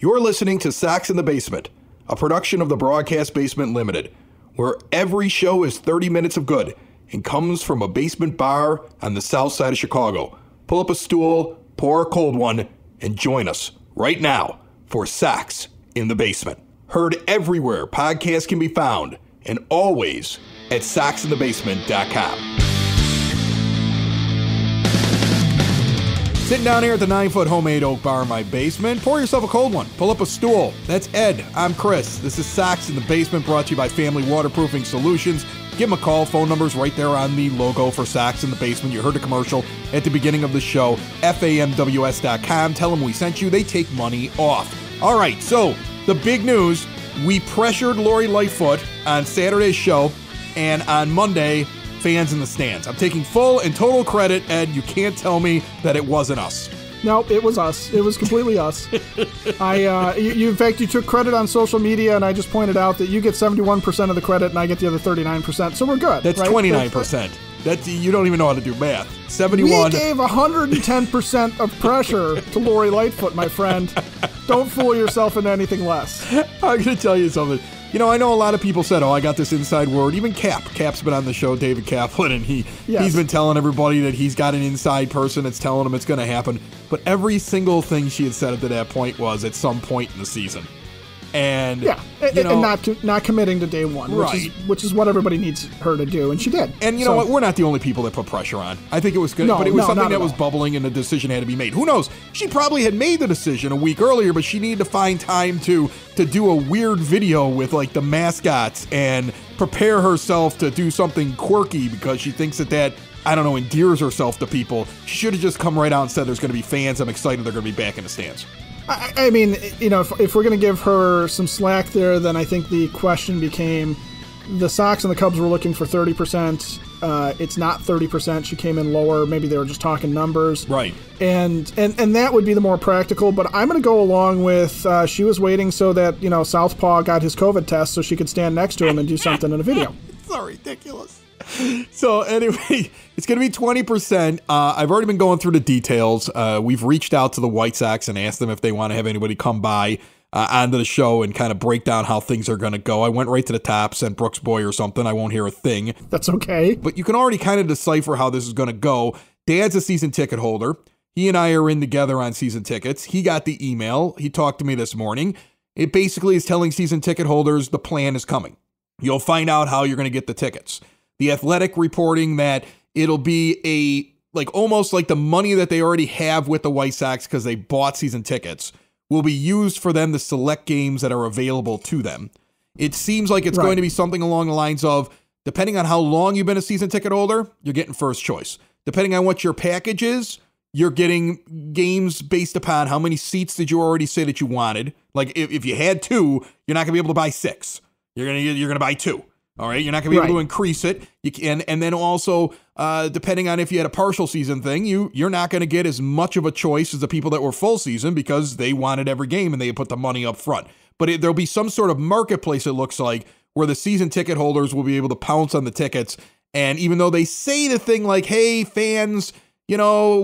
You're listening to Sox in the Basement, a production of the Broadcast Basement Limited, where every show is 30 minutes of good and comes from a basement bar on the south side of Chicago. Pull up a stool, pour a cold one, and join us right now for Sox in the Basement. Heard everywhere podcasts can be found, and always at soxinthebasement.com. Sitting down here at the 9-foot homemade oak bar in my basement, pour yourself a cold one. Pull up a stool. That's Ed. I'm Chris. This is Sox in the Basement, brought to you by Family Waterproofing Solutions. Give them a call. Phone number's right there on the logo for Sox in the Basement. You heard the commercial at the beginning of the show. FAMWS.com. Tell them we sent you. They take money off. All right, so the big news, we pressured Lori Lightfoot on Saturday's show, and on Monday, fans in the stands. I'm taking full and total credit, Ed. You can't tell me that it wasn't us. No, it was us. It was completely us. In fact, you took credit on social media, and I just pointed out that you get 71% of the credit, and I get the other 39%. So we're good. That's right? 29%. That's you don't even know how to do math. 71. We gave 110% of pressure to Lori Lightfoot, my friend. Don't fool yourself into anything less. I'm going to tell you something. You know, I know a lot of people said, I got this inside word. Even Cap's been on the show, David Kaplan, and he's been telling everybody that he's got an inside person that's telling him it's going to happen. But every single thing she had said up to that point was at some point in the season. And and not committing to day one, right. which is what everybody needs her to do, and she did. And you know what? We're not the only people that put pressure on. I think it was good, but it was something that was bubbling, and the decision had to be made. Who knows? She probably had made the decision a week earlier, but she needed to find time to do a weird video with like the mascots and prepare herself to do something quirky because she thinks that I don't know, endears herself to people. She should have just come right out and said there's going to be fans. I'm excited they're going to be back in the stands. I mean, you know, if we're going to give her some slack there, then I think the question became the Sox and the Cubs were looking for 30%. It's not 30%. She came in lower. Maybe they were just talking numbers. Right. And that would be the more practical. But I'm going to go along with she was waiting so that, you know, Southpaw got his COVID test so she could stand next to him and do something in a video. It's so ridiculous. So anyway, it's going to be 20%. I've already been going through the details. We've reached out to the White Sox and asked them if they want to have anybody come by onto the show and kind of break down how things are going to go. I went right to the top, sent Brooks Boy or something. I won't hear a thing. That's okay. But you can already kind of decipher how this is going to go. Dad's a season ticket holder. He and I are in together on season tickets. He got the email. He talked to me this morning. It basically is telling season ticket holders the plan is coming. You'll find out how you're going to get the tickets. The Athletic reporting that it'll be almost like the money that they already have with the White Sox because they bought season tickets will be used for them to select games that are available to them. It seems like it's going to be something along the lines of, depending on how long you've been a season ticket holder, you're getting first choice. Depending on what your package is, you're getting games based upon how many seats did you already say that you wanted. Like if you had 2, you're not going to be able to buy 6. You're going to buy 2. All right, you're not going to be able to increase it. You can, and then also, depending on if you had a partial season thing, you're not going to get as much of a choice as the people that were full season because they wanted every game and they put the money up front. But there'll be some sort of marketplace, it looks like, where the season ticket holders will be able to pounce on the tickets. And even though they say the thing like, hey, fans, you know,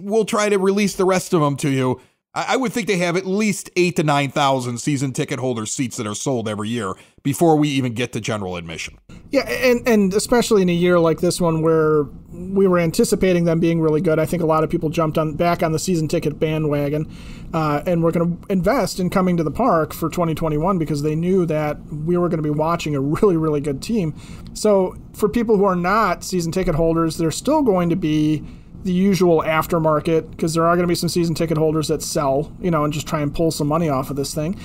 we'll try to release the rest of them to you, I would think they have at least 8,000 to 9,000 season ticket holder seats that are sold every year before we even get to general admission. Yeah, and especially in a year like this one where we were anticipating them being really good, I think a lot of people jumped back on the season ticket bandwagon and were going to invest in coming to the park for 2021 because they knew that we were going to be watching a really, really good team. So for people who are not season ticket holders, there's still going to be the usual aftermarket because there are going to be some season ticket holders that sell, you know, and just try and pull some money off of this thing.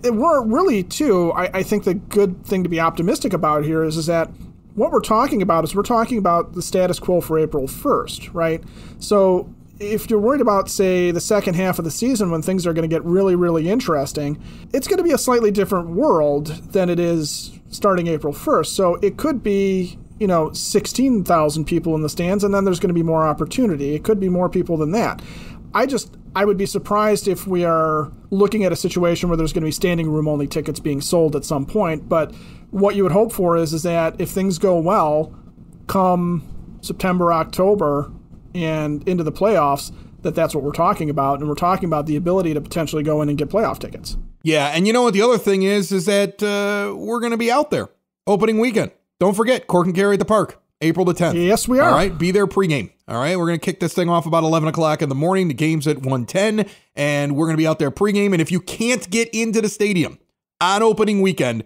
We're really, too, I think the good thing to be optimistic about here is that what we're talking about the status quo for April 1st, right? So if you're worried about, say, the second half of the season when things are going to get really, really interesting, it's going to be a slightly different world than it is starting April 1st. So it could be, you know, 16,000 people in the stands, and then there's going to be more opportunity. It could be more people than that. I would be surprised if we are looking at a situation where there's going to be standing room only tickets being sold at some point. But what you would hope for is that if things go well, come September, October, and into the playoffs, that's what we're talking about. And we're talking about the ability to potentially go in and get playoff tickets. Yeah, and you know what the other thing is that we're going to be out there opening weekend. Don't forget, Cork and Kerry at the Park, April the 10th. Yes, we are. All right, be there pregame. All right, we're going to kick this thing off about 11 o'clock in the morning. The game's at 1:10, and we're going to be out there pregame. And if you can't get into the stadium on opening weekend,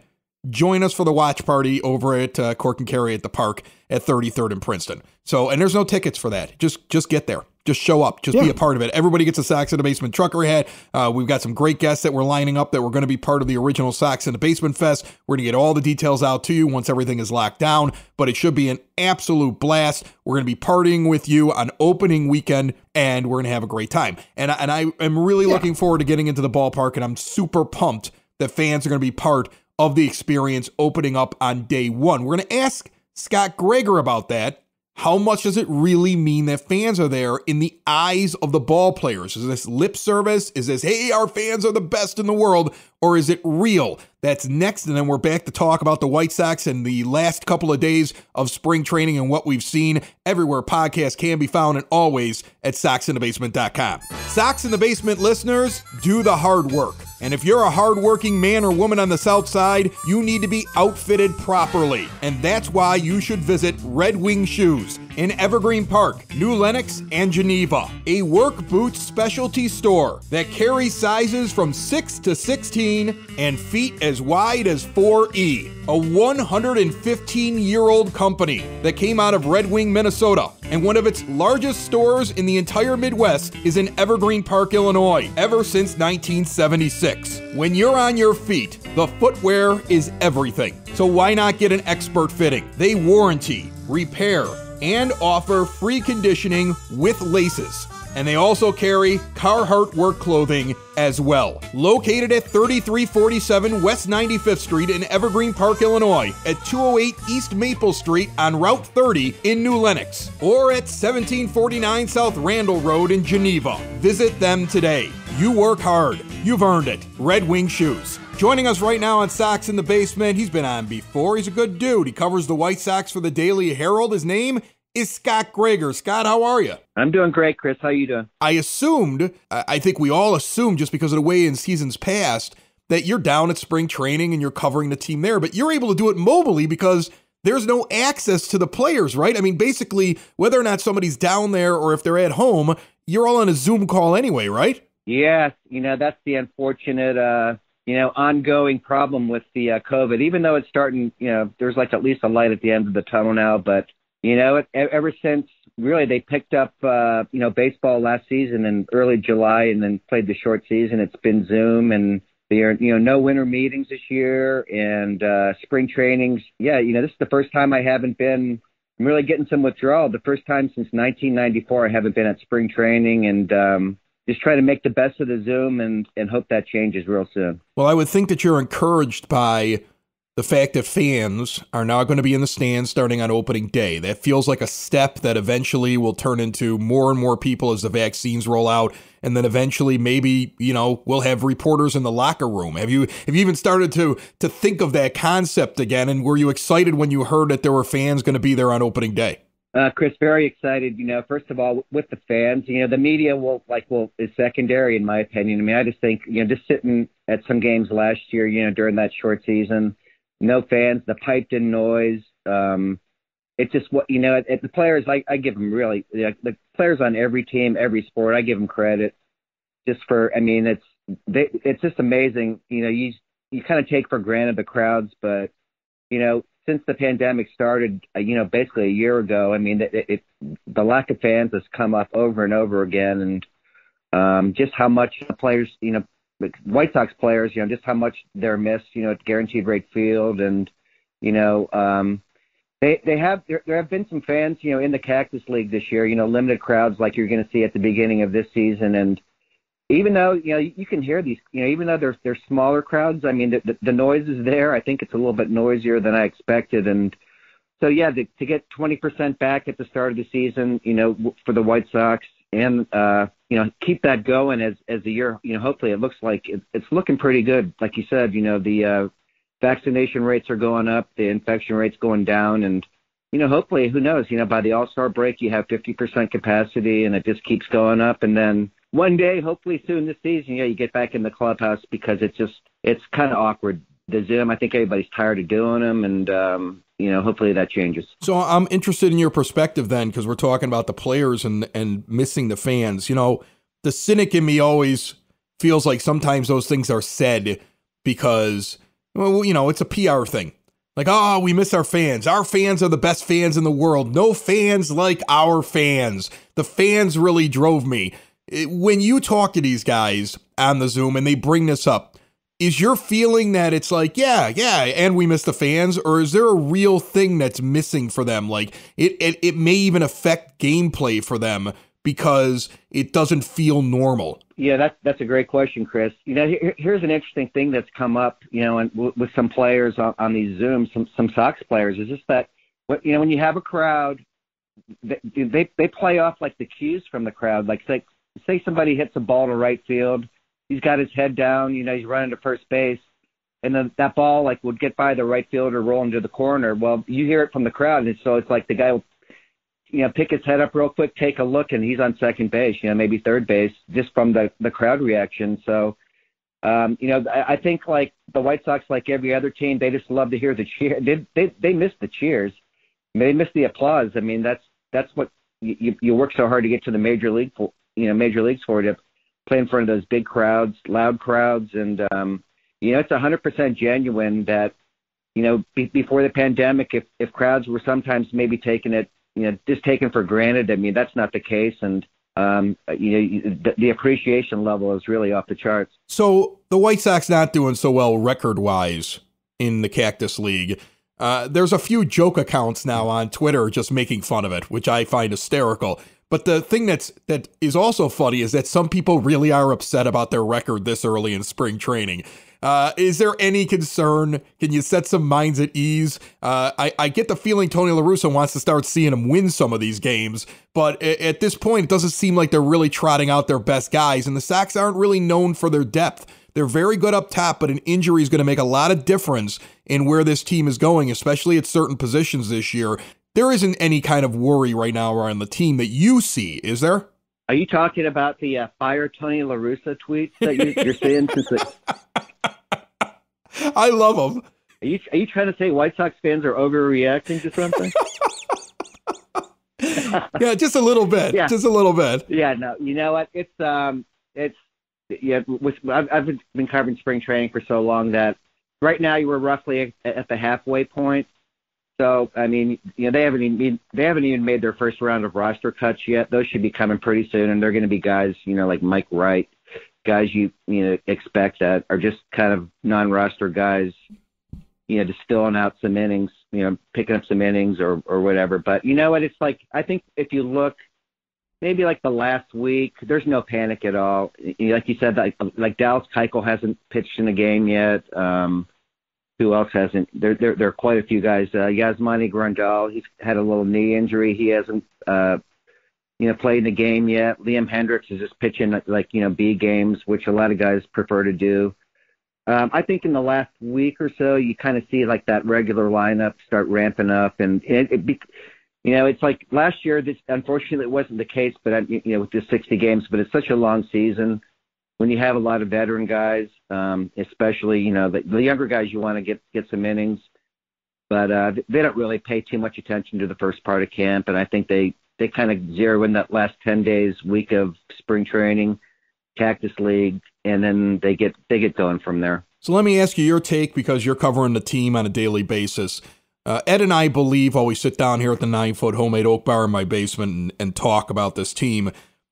join us for the watch party over at Cork and Kerry at the Park at 33rd and Princeton. So, and there's no tickets for that. Just get there. Just show up. Just be a part of it. Everybody gets a Sox in the Basement trucker hat. We've got some great guests that we're lining up that we're going to be part of the original Sox in the Basement Fest. We're going to get all the details out to you once everything is locked down, but it should be an absolute blast. We're going to be partying with you on opening weekend, and we're going to have a great time. And I am really looking forward to getting into the ballpark, and I'm super pumped that fans are going to be part of the experience opening up on day one. We're going to ask Scot Gregor about that. How much does it really mean that fans are there in the eyes of the ball players? Is this lip service? Is this, hey, our fans are the best in the world? Or is it real? That's next, and then we're back to talk about the White Sox and the last couple of days of spring training and what we've seen everywhere podcasts can be found, and always at soxinthebasement.com. Sox in the Basement listeners, do the hard work. And if you're a hardworking man or woman on the South Side, you need to be outfitted properly. And that's why you should visit Red Wing Shoes in Evergreen Park, New Lenox, and Geneva. A work boots specialty store that carries sizes from 6 to 16 and feet as wide as 4E. A 115-year-old company that came out of Red Wing, Minnesota, and one of its largest stores in the entire Midwest is in Evergreen Park, Illinois, ever since 1976. When you're on your feet, the footwear is everything. So why not get an expert fitting? They warranty, repair, and offer free conditioning with laces. And they also carry Carhartt work clothing as well. Located at 3347 West 95th Street in Evergreen Park, Illinois, at 208 East Maple Street on Route 30 in New Lenox, or at 1749 South Randall Road in Geneva. Visit them today. You work hard. You've earned it. Red Wing Shoes. Joining us right now on Sox in the Basement, he's been on before. He's a good dude. He covers the White Sox for the Daily Herald. His name is Scot Gregor. Scott, how are you? I'm doing great, Chris. How you doing? I think we all assumed, just because of the way in seasons past, that you're down at spring training and you're covering the team there, but you're able to do it mobily because there's no access to the players, right? I mean, basically, whether or not somebody's down there or if they're at home, you're all on a Zoom call anyway, right? Yes. That's the unfortunate, ongoing problem with the COVID. Even though it's starting, there's like at least a light at the end of the tunnel now, but ever since really they picked up, baseball last season in early July and then played the short season, it's been Zoom, and there are, no winter meetings this year and spring trainings. Yeah, this is the first time I'm really getting some withdrawal. The first time since 1994 I haven't been at spring training, and just trying to make the best of the Zoom and hope that changes real soon. Well, I would think that you're encouraged by the fact that fans are now going to be in the stands starting on opening day. That feels like a step that eventually will turn into more and more people as the vaccines roll out. And then eventually maybe, we'll have reporters in the locker room. Have you even started to think of that concept again? And were you excited when you heard that there were fans going to be there on opening day? Chris, very excited. First of all, with the fans, the media is secondary in my opinion. I mean, I just think, just sitting at some games last year, during that short season, no fans, the piped-in noise. It's just the players. I give them really the players on every team, every sport. I give them credit just for. I mean, it's just amazing. You kind of take for granted the crowds, but since the pandemic started, basically a year ago, I mean, the lack of fans has come up over and over again, and just how much the players, White Sox players, just how much they're missed, at Guaranteed Rate Field. And, there have been some fans, in the Cactus League this year, limited crowds like you're going to see at the beginning of this season. And even though, you can hear these, even though they're smaller crowds, I mean, the noise is there. I think it's a little bit noisier than I expected. And so, yeah, to get 20% back at the start of the season, for the White Sox, and, keep that going as the year, hopefully it looks like it's looking pretty good. Like you said, the vaccination rates are going up, the infection rates going down, and, hopefully, who knows, by the All-Star break, you have 50% capacity and it just keeps going up. And then one day, hopefully soon this season, you get back in the clubhouse because it's kind of awkward. The Zoom, I think everybody's tired of doing them. And, hopefully that changes. So I'm interested in your perspective then, because we're talking about the players and missing the fans. The cynic in me always feels like sometimes those things are said because, it's a PR thing. Like, oh, we miss our fans. Our fans are the best fans in the world. No fans like our fans. The fans really drove me. When you talk to these guys on the Zoom and they bring this up, is your feeling that it's like, yeah, and we miss the fans? Or is there a real thing that's missing for them? Like, it may even affect gameplay for them because it doesn't feel normal. Yeah, that's a great question, Chris. Here's an interesting thing that's come up, and with some players on these Zooms, some Sox players, is just that, when you have a crowd, they play off like the cues from the crowd. Like, say somebody hits a ball to right field, he's got his head down, he's running to first base, and then that ball would get by the right fielder, roll into the corner. Well, you hear it from the crowd, and so it's like the guy will pick his head up real quick, take a look, and he's on second base, maybe third base, just from the crowd reaction. So, I think like the White Sox, like every other team, they just love to hear the cheer. They miss the cheers. They miss the applause. I mean, that's what you work so hard to get to the major leagues for, to play in front of those big crowds, loud crowds. And, it's 100% genuine that, before the pandemic, if crowds were sometimes maybe taking it, just taken for granted. I mean, that's not the case. And, the appreciation level is really off the charts. So the White Sox not doing so well record-wise in the Cactus League. There's a few joke accounts now on Twitter just making fun of it, which I find hysterical. But the thing that is also funny is that some people really are upset about their record this early in spring training. Is there any concern? Can you set some minds at ease? I get the feeling Tony La Russa wants to start seeing them win some of these games, but at this point, it doesn't seem like they're really trotting out their best guys, and the Sox aren't really known for their depth. They're very good up top, but an injury is going to make a lot of difference in where this team is going, especially at certain positions this year. There isn't any kind of worry right now around the team that you see, is there? Are you talking about the fire Tony La Russa tweets that you're seeing since I love them. Are you trying to say White Sox fans are overreacting to something? Yeah, just a little bit. Yeah. Just a little bit. Yeah, no. You know what? I've been covering spring training for so long that right now you were roughly at the halfway point. So I mean, they haven't even made their first round of roster cuts yet. Those should be coming pretty soon, and they're going to be guys, like Mike Wright, guys you expect that are just kind of non-roster guys, just filling out some innings, picking up some innings or whatever. But you know what? It's like, I think if you look maybe like the last week, there's no panic at all. Like you said, like Dallas Keuchel hasn't pitched in a game yet. Who else hasn't? There are quite a few guys. Yasmani Grandal, he's had a little knee injury. He hasn't, played in the game yet. Liam Hendricks is just pitching B games, which a lot of guys prefer to do. I think in the last week or so, you kind of see like that regular lineup start ramping up, and it's like last year. This unfortunately it wasn't the case, but with the 60 games, but it's such a long season. When you have a lot of veteran guys, especially the younger guys, you want to get some innings, but they don't really pay too much attention to the first part of camp, and I think they kind of zero in that last 10 days, week of spring training, Cactus League, and then they get going from there. So let me ask you your take, because you're covering the team on a daily basis. Ed and I believe, while we sit down here at the 9-foot homemade oak bar in my basement and talk about this team,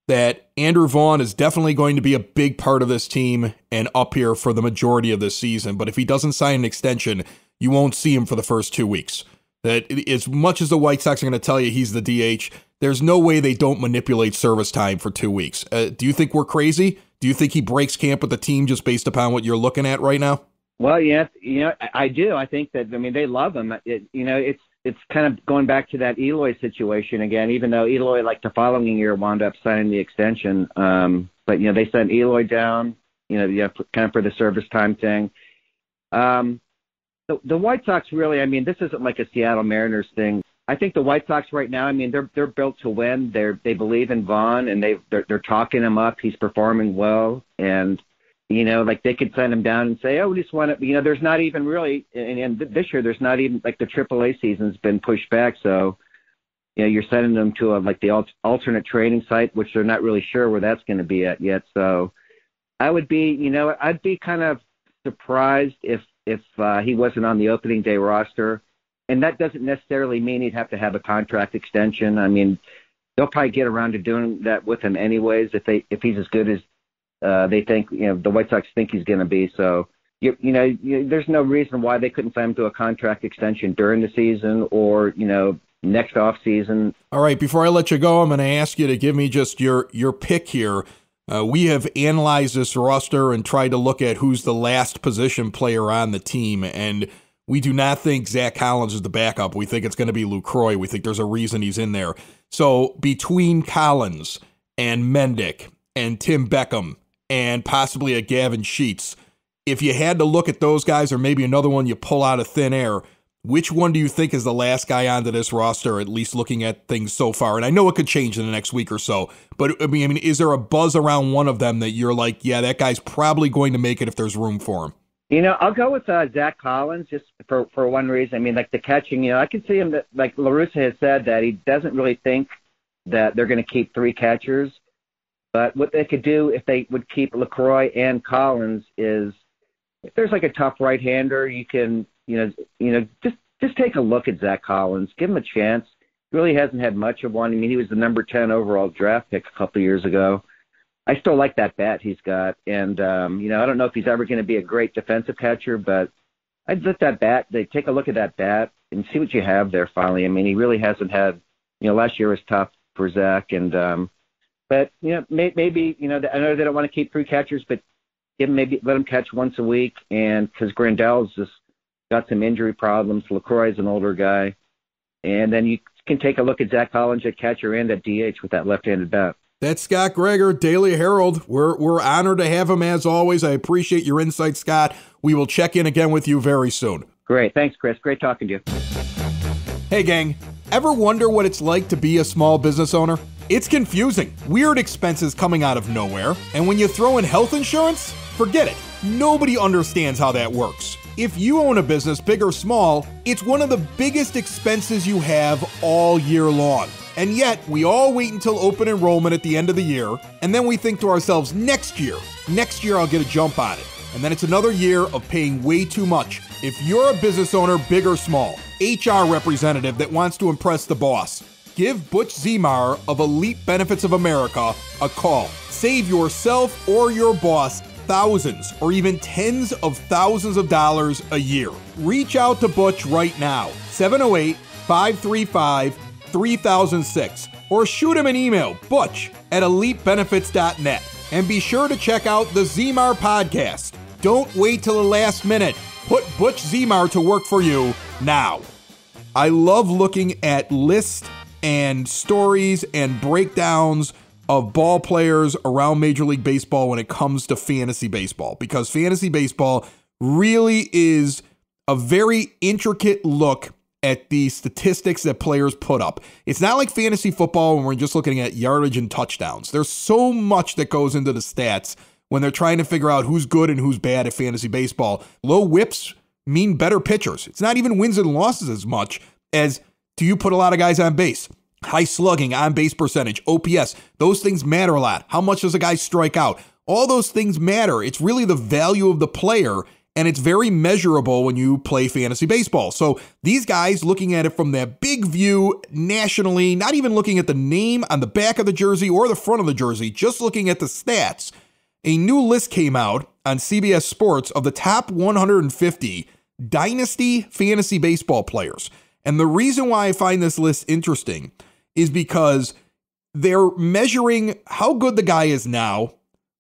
that Andrew Vaughn is definitely going to be a big part of this team and up here for the majority of this season. But if he doesn't sign an extension, you won't see him for the first 2 weeks. That as much as the White Sox are going to tell you he's the DH, there's no way they don't manipulate service time for 2 weeks. Do you think we're crazy? Do you think he breaks camp with the team just based upon what you're looking at right now? Well, yeah, I do. I think that, they love him. It's kind of going back to that Eloy situation again, even though Eloy, like the following year, wound up signing the extension. But, they sent Eloy down, kind of for the service time thing. The White Sox really, this isn't like a Seattle Mariners thing. I think the White Sox right now, I mean, they're built to win. They believe in Vaughn, and they're talking him up. He's performing well, and like they could send him down and say, oh, we just want to. There's not even really, and this year there's not even like the AAA season's been pushed back, so you're sending them to the alternate training site, which they're not really sure where that's going to be at yet. So I'd be kind of surprised if he wasn't on the opening day roster. And that doesn't necessarily mean he'd have to have a contract extension. I mean, they'll probably get around to doing that with him anyways if he's as good as they think, the White Sox think he's going to be. So, there's no reason why they couldn't sign him to a contract extension during the season or, next off season. All right, before I let you go, I'm going to ask you to give me just your pick here. We have analyzed this roster and tried to look at who's the last position player on the team, and we do not think Zach Collins is the backup. We think it's going to be Lucroy. We think there's a reason he's in there. So between Collins and Mendick and Tim Beckham and possibly a Gavin Sheets, if you had to look at those guys or maybe another one you pull out of thin air, which one do you think is the last guy onto this roster, at least looking at things so far? And I know it could change in the next week or so, but I mean, is there a buzz around one of them that you're like, yeah, that guy's probably going to make it if there's room for him? I'll go with Zach Collins just for one reason. I mean, like the catching, I can see him that, like La Russa has said, that he doesn't really think that they're going to keep three catchers. But what they could do if they would keep LaCroix and Collins is if there's like a tough right-hander, you can, just take a look at Zach Collins, give him a chance. He really hasn't had much of one. I mean, he was the number 10 overall draft pick a couple of years ago. I still like that bat he's got. And, I don't know if he's ever going to be a great defensive catcher, but I'd let that bat, take a look at that bat and see what you have there finally. I mean, he really hasn't had, last year was tough for Zach. And, but, maybe, I know they don't want to keep three catchers, but let him catch once a week. And because Grandel's just got some injury problems, LaCroix's an older guy. And then you can take a look at Zach Collins at catcher and at DH with that left-handed bat. That's Scot Gregor, Daily Herald. We're honored to have him as always. I appreciate your insight, Scott. We will check in again with you very soon. Great. Thanks, Chris. Great talking to you. Hey, gang. Ever wonder what it's like to be a small business owner? It's confusing. Weird expenses coming out of nowhere. And when you throw in health insurance, forget it. Nobody understands how that works. If you own a business, big or small, it's one of the biggest expenses you have all year long. And yet, we all wait until open enrollment at the end of the year, and then we think to ourselves, next year I'll get a jump on it. And then it's another year of paying way too much. If you're a business owner, big or small, HR representative that wants to impress the boss, give Butch Zemar of Elite Benefits of America a call. Save yourself or your boss thousands or even tens of thousands of dollars a year. Reach out to Butch right now, 708-535-3006, or shoot him an email, butch@elitebenefits.net. And be sure to check out the Zemar podcast. Don't wait till the last minute. Put Butch Zemar to work for you now. I love looking at lists and stories and breakdowns of ball players around Major League Baseball when it comes to fantasy baseball, because fantasy baseball really is a very intricate look at the statistics that players put up. It's not like fantasy football when we're just looking at yardage and touchdowns. There's so much that goes into the stats when they're trying to figure out who's good and who's bad at fantasy baseball. Low whips mean better pitchers. It's not even wins and losses as much as do you put a lot of guys on base. High slugging, on-base percentage, OPS, those things matter a lot. How much does a guy strike out? All those things matter. It's really the value of the player, and it's very measurable when you play fantasy baseball. So these guys, looking at it from that big view nationally, not even looking at the name on the back of the jersey or the front of the jersey, just looking at the stats, a new list came out on CBS Sports of the top 150 dynasty fantasy baseball players. And the reason why I find this list interesting is because they're measuring how good the guy is now,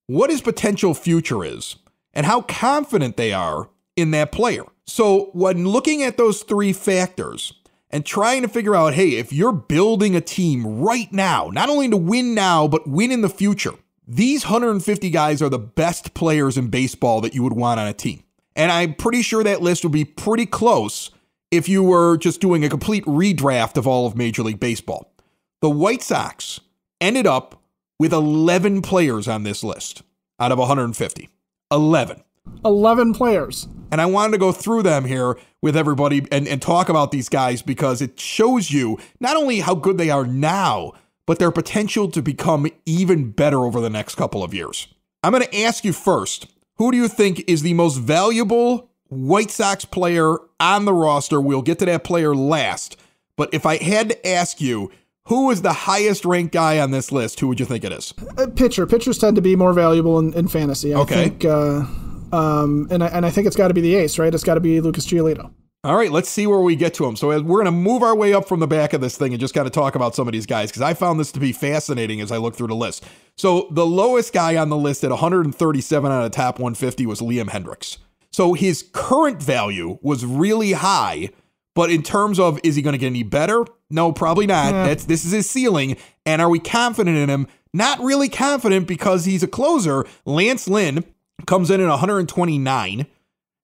what his potential future is, and how confident they are in that player. So when looking at those three factors and trying to figure out, hey, if you're building a team right now, not only to win now, but win in the future, these 150 guys are the best players in baseball that you would want on a team. And I'm pretty sure that list would be pretty close if you were just doing a complete redraft of all of Major League Baseball. The White Sox ended up with 11 players on this list out of 150. 11. 11 players. And I wanted to go through them here with everybody and talk about these guys because it shows you not only how good they are now, but their potential to become even better over the next couple of years. I'm going to ask you first, who do you think is the most valuable White Sox player on the roster? We'll get to that player last. But if I had to ask you, who is the highest ranked guy on this list, who would you think it is? Pitcher. Pitchers tend to be more valuable in fantasy. I think, and I think it's got to be the ace, right? It's got to be Lucas Giolito. All right, let's see where we get to him. So we're going to move our way up from the back of this thing and just kind of talk about some of these guys because I found this to be fascinating as I look through the list. So the lowest guy on the list at 137 out of top 150 was Liam Hendriks. So his current value was really high, but in terms of is he going to get any better? No, probably not. Yeah. This is his ceiling. And are we confident in him? Not really confident because he's a closer. Lance Lynn comes in at 129.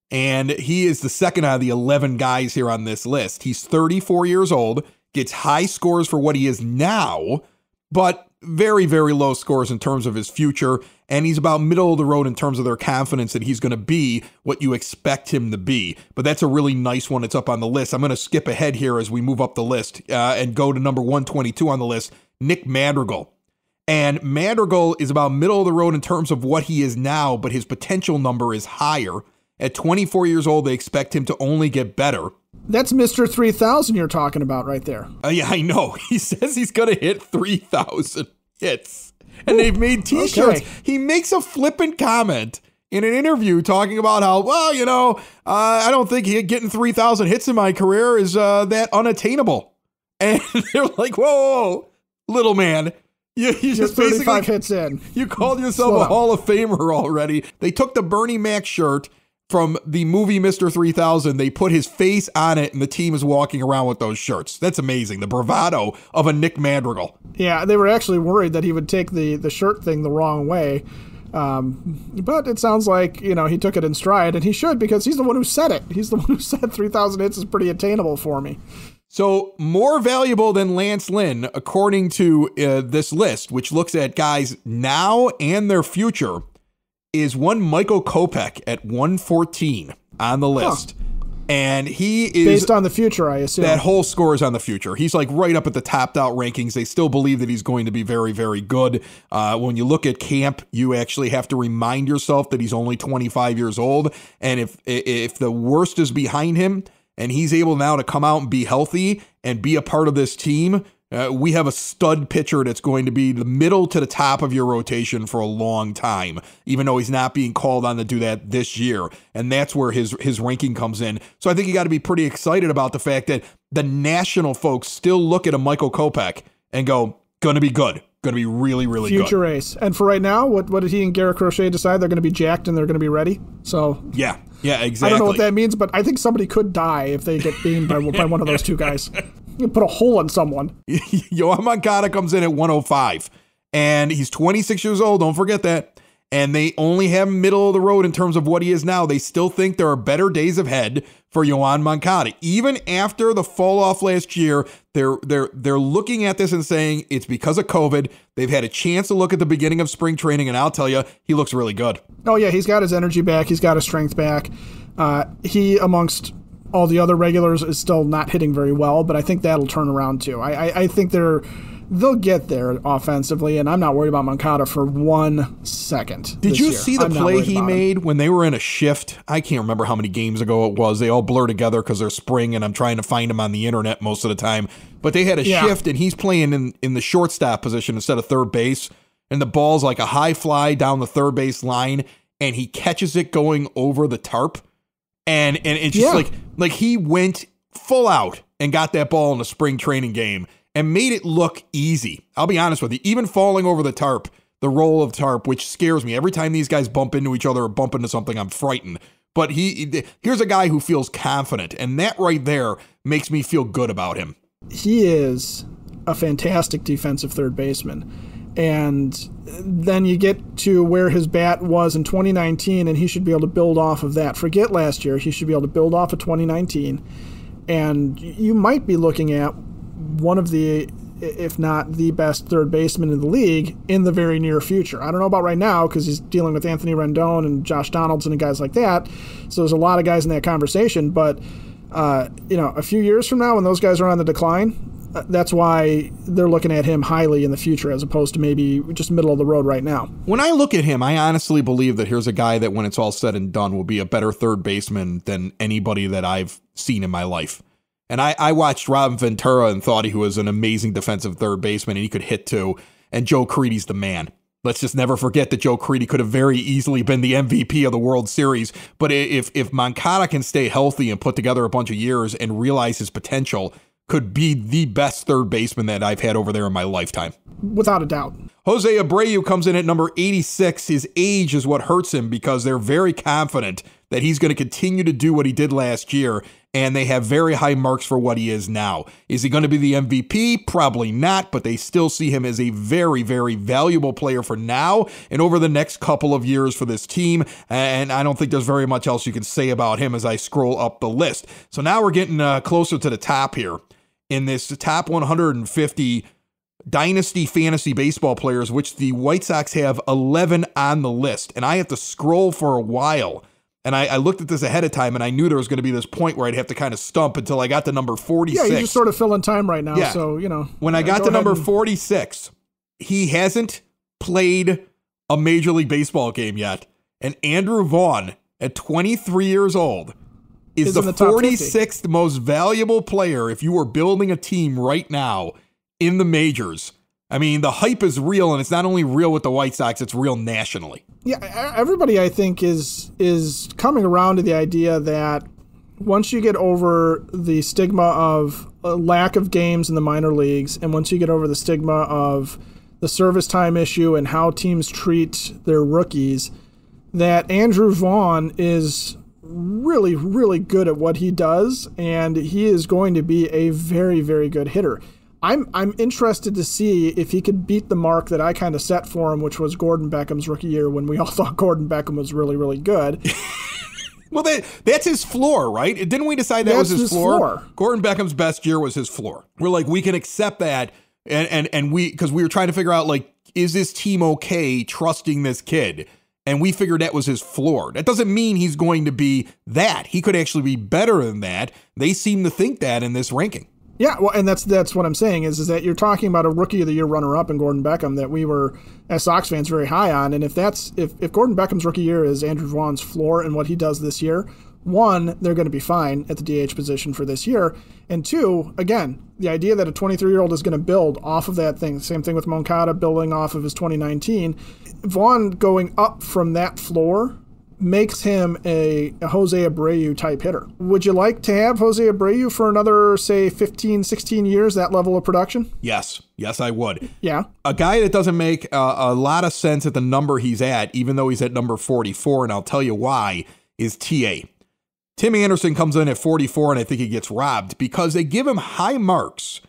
And he is the second out of the 11 guys here on this list. He's 34 years old, gets high scores for what he is now, but very, very low scores in terms of his future. And he's about middle of the road in terms of their confidence that he's going to be what you expect him to be. But that's a really nice one. It's up on the list. I'm going to skip ahead here as we move up the list and go to number 122 on the list, Nick Madrigal. And Madrigal is about middle of the road in terms of what he is now, but his potential number is higher. At 24 years old, they expect him to only get better. That's Mr. 3000 you're talking about right there. Yeah, I know. He says he's going to hit 3,000 hits. And they've made T-shirts. Okay. He makes a flippant comment in an interview talking about how, well, I don't think getting 3,000 hits in my career is that unattainable. And they're like, whoa, little man. You just 35 basically hits in. You called yourself a Hall of Famer already. They took the Bernie Mac shirt from the movie Mr. 3000, they put his face on it, and the team is walking around with those shirts. That's amazing. The bravado of a Nick Madrigal. Yeah, they were actually worried that he would take the shirt thing the wrong way. But it sounds like, he took it in stride, and he should because he's the one who said it. He's the one who said 3,000 hits is pretty attainable for me. So more valuable than Lance Lynn, according to this list, which looks at guys now and their future, is one Michael Kopech at 114 on the list. And he is... Based on the future, I assume. That whole score is on the future. He's like right up at the topped out rankings. They still believe that he's going to be very, very good. When you look at camp, you actually have to remind yourself that he's only 25 years old. And if the worst is behind him and he's able now to come out and be healthy and be a part of this team, we have a stud pitcher that's going to be the middle to the top of your rotation for a long time, even though he's not being called on to do that this year. And that's where his ranking comes in. So I think you got to be pretty excited about the fact that the national folks still look at a Michael Kopech and go, going to be good. Going to be really, really good. Future ace. And for right now, what did he and Garrett Crochet decide? They're going to be jacked and they're going to be ready. So yeah, exactly. I don't know what that means, but I think somebody could die if they get beamed by one of those two guys. You put a hole in someone. Yoan Moncada comes in at 105, and he's 26 years old. Don't forget that. And they only have him middle of the road in terms of what he is now. They still think there are better days ahead for Yoan Moncada. Even after the fall off last year, they're looking at this and saying it's because of COVID. They've had a chance to look at the beginning of spring training, and I'll tell you, he looks really good. Oh, yeah, he's got his energy back. He's got his strength back. He, amongst all the other regulars, is still not hitting very well, but I think that'll turn around too. I think they'll get there offensively, and I'm not worried about Moncada for 1 second. Did you see the play he made when they were in a shift? I can't remember how many games ago it was. They all blur together because they're spring, and I'm trying to find him on the internet most of the time. But they had a shift, and he's playing in the shortstop position instead of third base, and the ball's like a high fly down the third base line, and he catches it going over the tarp. And it's just like he went full out and got that ball in the spring training game and made it look easy. I'll be honest with you, even falling over the tarp, the roll of tarp, which scares me. Every time these guys bump into each other or bump into something, I'm frightened. But here's a guy who feels confident, and that right there makes me feel good about him. He is a fantastic defensive third baseman. And then you get to where his bat was in 2019, and he should be able to build off of that. Forget last year. He should be able to build off of 2019 And you might be looking at one of the, if not the best third baseman in the league in the very near future. I don't know about right now because he's dealing with Anthony Rendon and Josh Donaldson and guys like that. So there's a lot of guys in that conversation. But, a few years from now when those guys are on the decline, that's why they're looking at him highly in the future as opposed to maybe just middle of the road right now. When I look at him, I honestly believe that here's a guy that when it's all said and done will be a better third baseman than anybody that I've seen in my life. And I watched Robin Ventura and thought he was an amazing defensive third baseman and he could hit too. And Joe Creedy's the man. Let's just never forget that Joe Creedy could have very easily been the MVP of the World Series. But if Moncada can stay healthy and put together a bunch of years and realize his potential, could be the best third baseman that I've had over there in my lifetime. Without a doubt. Jose Abreu comes in at number 86. His age is what hurts him because they're very confident that he's going to continue to do what he did last year, and they have very high marks for what he is now. Is he going to be the MVP? Probably not, but they still see him as a very, very valuable player for now and over the next couple of years for this team, and I don't think there's very much else you can say about him as I scroll up the list. So now we're getting closer to the top here. In this top 150 Dynasty Fantasy Baseball players, which the White Sox have 11 on the list. And I have to scroll for a while. And I looked at this ahead of time, and I knew there was going to be this point where I'd have to kind of stump until I got to number 46. Yeah, you're just sort of filling time right now. Yeah. So, When I got to number 46, he hasn't played a Major League Baseball game yet. And Andrew Vaughn, at 23 years old, is the 46th most valuable player if you were building a team right now in the majors. I mean, the hype is real, and it's not only real with the White Sox, it's real nationally. Yeah, everybody, I think, is coming around to the idea that once you get over the stigma of a lack of games in the minor leagues, and once you get over the stigma of the service time issue and how teams treat their rookies, that Andrew Vaughn is really, really good at what he does, and he is going to be a very, very good hitter. I'm interested to see if he could beat the mark that I kind of set for him, which was Gordon Beckham's rookie year when we all thought Gordon Beckham was really, really good. Well, that's his floor, right? Didn't we decide that was his floor? Gordon Beckham's best year was his floor. We're like, we can accept that, and because we were trying to figure out, like, is this team okay trusting this kid? And we figured that was his floor. That doesn't mean he's going to be that. He could actually be better than that. They seem to think that in this ranking. Yeah, well, and that's what I'm saying is that you're talking about a Rookie of the Year runner-up in Gordon Beckham that we were, as Sox fans, very high on. And if Gordon Beckham's rookie year is Andrew Vaughn's floor and what he does this year, one, they're going to be fine at the DH position for this year. And two, again, the idea that a 23-year-old is going to build off of that thing, same thing with Moncada building off of his 2019, Vaughn going up from that floor makes him a Jose Abreu type hitter. Would you like to have Jose Abreu for another, say, 15, 16 years, that level of production? Yes, I would. Yeah. A guy that doesn't make a lot of sense at the number he's at, even though he's at number 44, and I'll tell you why, is TA. Tim Anderson comes in at 44, and I think he gets robbed because they give him high marks,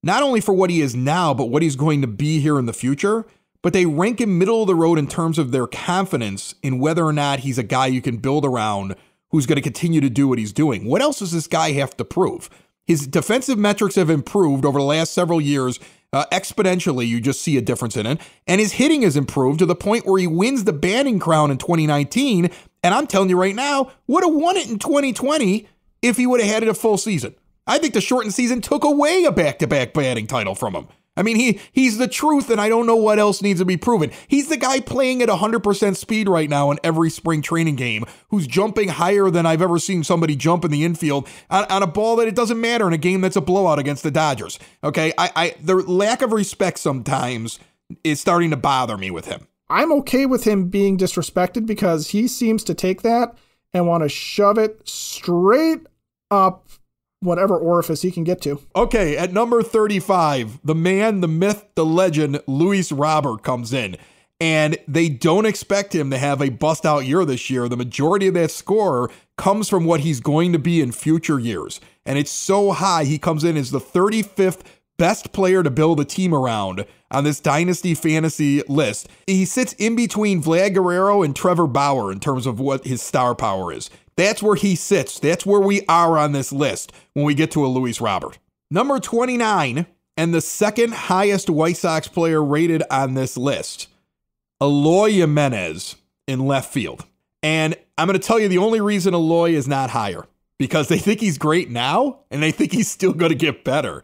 not only for what he is now, but what he's going to be here in the future. But they rank him middle of the road in terms of their confidence in whether or not he's a guy you can build around who's going to continue to do what he's doing. What else does this guy have to prove? His defensive metrics have improved over the last several years exponentially. You just see a difference in it. And his hitting has improved to the point where he wins the batting crown in 2019. And I'm telling you right now, would have won it in 2020 if he would have had it a full season. I think the shortened season took away a back-to-back batting title from him. I mean, he's the truth, and I don't know what else needs to be proven. He's the guy playing at 100% speed right now in every spring training game, who's jumping higher than I've ever seen somebody jump in the infield on a ball that it doesn't matter in a game that's a blowout against the Dodgers. Okay, the lack of respect sometimes is starting to bother me with him. I'm okay with him being disrespected because he seems to take that and want to shove it straight up whatever orifice he can get to. Okay, at number 35, the man, the myth, the legend, Luis Robert comes in. And they don't expect him to have a bust-out year this year. The majority of that score comes from what he's going to be in future years. And it's so high, he comes in as the 35th best player to build a team around on this Dynasty Fantasy list. He sits in between Vlad Guerrero and Trevor Bauer in terms of what his star power is. That's where he sits. That's where we are on this list when we get to a Luis Robert. Number 29, and the second highest White Sox player rated on this list, Eloy Jimenez in left field. And I'm going to tell you the only reason Eloy is not higher, because they think he's great now, and they think he's still going to get better.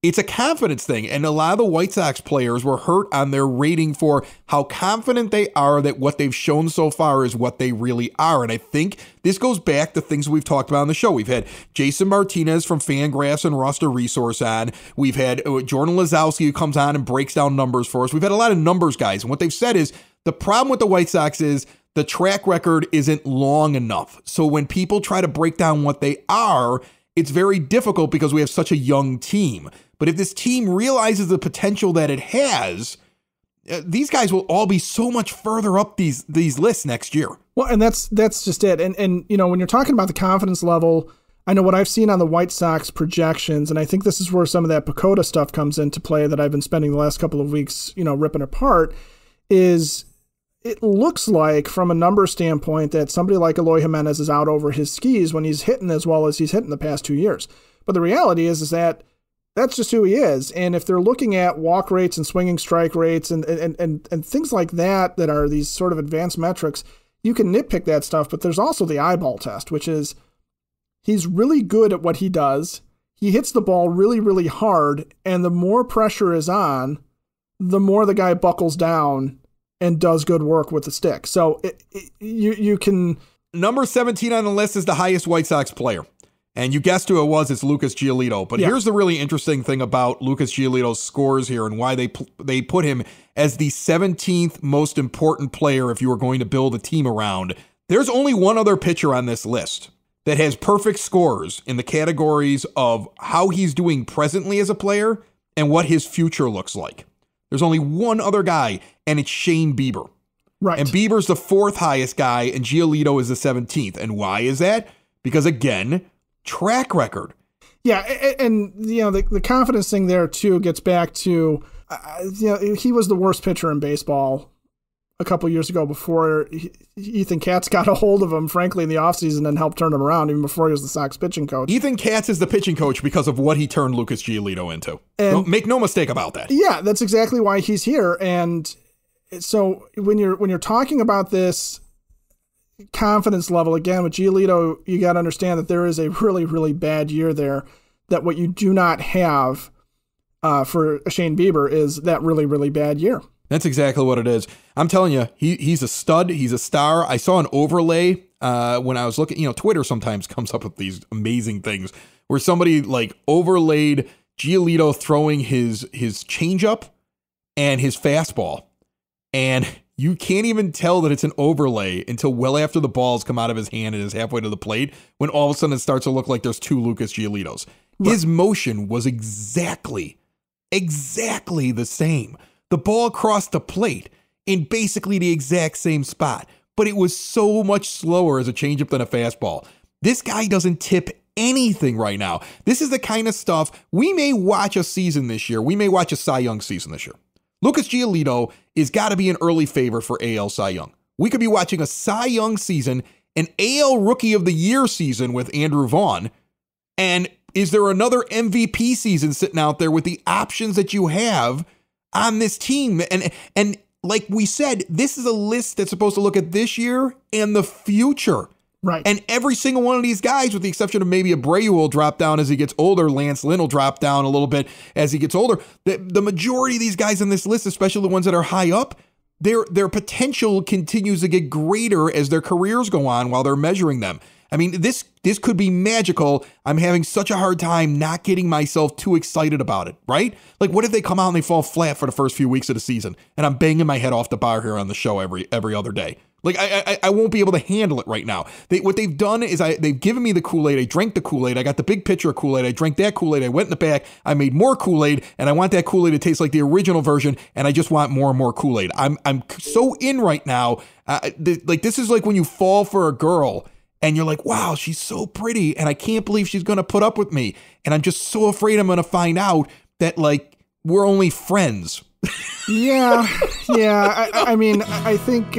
It's a confidence thing, and a lot of the White Sox players were hurt on their rating for how confident they are that what they've shown so far is what they really are. And I think this goes back to things we've talked about on the show. We've had Jason Martinez from Fangraphs and Roster Resource on. We've had Jordan Lazowski who comes on and breaks down numbers for us. We've had a lot of numbers guys, and what they've said is the problem with the White Sox is the track record isn't long enough. So when people try to break down what they are, it's very difficult because we have such a young team. But if this team realizes the potential that it has, these guys will all be so much further up these lists next year. Well, and that's just it. And you know, when you're talking about the confidence level, I know what I've seen on the White Sox projections, and I think this is where some of that Pacoda stuff comes into play that I've been spending the last couple of weeks, you know, ripping apart, is it looks like from a number standpoint that somebody like Eloy Jimenez is out over his skis when he's hitting as well as he's hitting the past 2 years. But the reality is that that's just who he is. And if they're looking at walk rates and swinging strike rates and things like that are these sort of advanced metrics, you can nitpick that stuff, but there's also the eyeball test, which is he's really good at what he does. He hits the ball really, really hard, and the more pressure is on, the more the guy buckles down and does good work with the stick. So you can... Number 17 on the list is the highest White Sox player. And you guessed who it was. It's Lucas Giolito. But here's the really interesting thing about Lucas Giolito's scores here and why they put him as the 17th most important player if you were going to build a team around. There's only one other pitcher on this list that has perfect scores in the categories of how he's doing presently as a player and what his future looks like. There's only one other guy, and it's Shane Bieber. Right. And Bieber's the 4th highest guy, and Giolito is the 17th. And why is that? Because, again, track record. Yeah, and you know the confidence thing there too gets back to you know, he was the worst pitcher in baseball a couple years ago before Ethan Katz got a hold of him, frankly, in the offseason and helped turn him around even before he was the Sox pitching coach. Ethan Katz is the pitching coach because of what he turned Lucas Giolito into. And make no mistake about that. Yeah, that's exactly why he's here. And so when you're talking about this confidence level, again, with Giolito, you got to understand that there is a really, really bad year there, that what you do not have for Shane Bieber is that really, really bad year. That's exactly what it is. I'm telling you, he's a stud. He's a star. I saw an overlay when I was looking, you know, Twitter sometimes comes up with these amazing things where somebody like overlaid Giolito throwing his changeup and his fastball. And you can't even tell that it's an overlay until well after the balls come out of his hand and is halfway to the plate, when all of a sudden it starts to look like there's two Lucas Giolitos. His motion was exactly the same. The ball crossed the plate in basically the exact same spot, but it was so much slower as a changeup than a fastball. This guy doesn't tip anything right now. This is the kind of stuff we may watch a season this year. We may watch a Cy Young season this year. Lucas Giolito is got to be an early favorite for AL Cy Young. We could be watching a Cy Young season, an AL Rookie of the Year season with Andrew Vaughn, and is there another MVP season sitting out there with the options that you have on this team? And like we said, this is a list that's supposed to look at this year and the future. Right. And every single one of these guys, with the exception of maybe Abreu, will drop down as he gets older. Lance Lynn will drop down a little bit as he gets older. The majority of these guys on this list, especially the ones that are high up, their potential continues to get greater as their careers go on while they're measuring them. I mean, this could be magical. I'm having such a hard time not getting myself too excited about it, right? Like, what if they come out and they fall flat for the first few weeks of the season and I'm banging my head off the bar here on the show every other day? Like, I won't be able to handle it right now. What they've done is they've given me the Kool-Aid. I drank the Kool-Aid. I got the big pitcher of Kool-Aid. I drank that Kool-Aid. I went in the back. I made more Kool-Aid, and I want that Kool-Aid to taste like the original version, and I just want more and more Kool-Aid. I'm so in right now. This is like when you fall for a girl, and you're like, wow, she's so pretty, and I can't believe she's going to put up with me. And I'm just so afraid I'm going to find out that, like, we're only friends. Yeah. I mean, I think...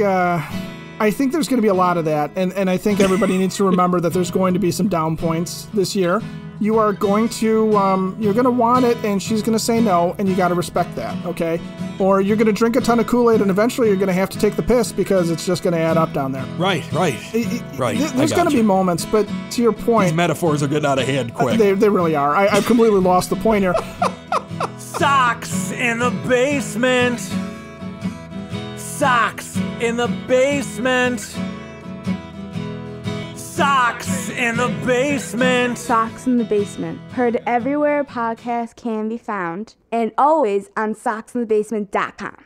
I think there's going to be a lot of that, and I think everybody needs to remember that there's going to be some down points this year. You are going to, you're going to want it, and she's going to say no, and you got to respect that, okay? Or you're going to drink a ton of Kool-Aid, and eventually you're going to have to take the piss because it's just going to add up down there. Right. There's going to be moments, but to your point... These metaphors are getting out of hand quick. They really are. I've completely lost the point here. Socks in the basement. Socks in the basement. Socks in the basement. Socks in the Basement. Heard everywhere podcasts can be found, and always on socksinthebasement.com.